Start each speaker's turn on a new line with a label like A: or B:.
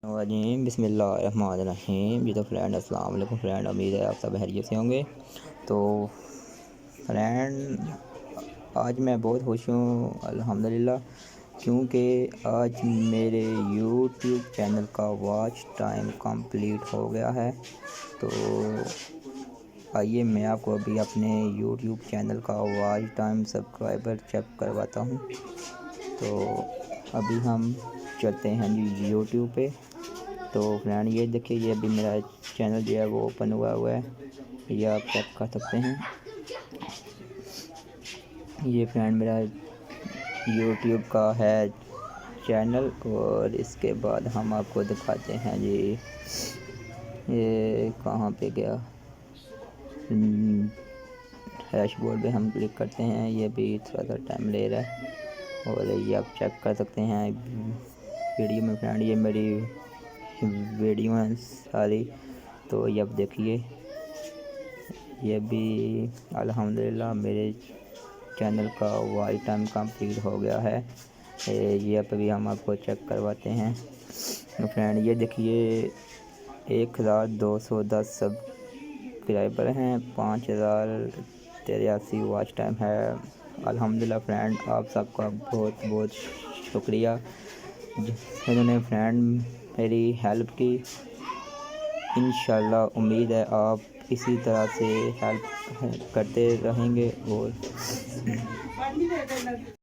A: वालेकुम बिस्मिल्लाहिर्रहमानिर्रहीम। जी तो फ्रेंड अस्सलाम वालेकुम फ्रेंड, उम्मीद है आप सब खैरियत से होंगे। तो फ्रेंड आज मैं बहुत खुश हूँ अल्हम्दुलिल्लाह, क्योंकि आज मेरे यूट्यूब चैनल का वॉच टाइम कंप्लीट हो गया है। तो आइए मैं आपको अभी अपने यूट्यूब चैनल का वॉच टाइम सब्सक्राइबर चेक करवाता हूँ। तो अभी हम चलते हैं जी यूट्यूब पे। तो फ्रेंड ये देखिए, ये अभी मेरा चैनल जो है वो ओपन हुआ है, ये आप चेक कर सकते हैं। ये फ्रेंड मेरा यूट्यूब का है चैनल। और इसके बाद हम आपको दिखाते हैं जी, ये कहाँ पे गया, डैशबोर्ड पे हम क्लिक करते हैं। ये भी थोड़ा सा टाइम ले रहा है और ये आप चेक कर सकते हैं वीडियो में। फ्रेंड ये मेरी वीडियो हैं सारी, तो ये अब देखिए, ये भी अल्हम्दुलिल्लाह मेरे चैनल का वॉच टाइम कंप्लीट हो गया है। ये अभी हम आपको चेक करवाते हैं। तो फ्रेंड ये देखिए, 1210 सब्सक्राइबर हैं, 5083 वॉच टाइम है। अल्हम्दुलिल्लाह फ्रेंड, आप सबका बहुत बहुत शुक्रिया जिन्होंने फ्रेंड मेरी हेल्प की। इंशाल्लाह उम्मीद है आप इसी तरह से हेल्प करते रहेंगे। और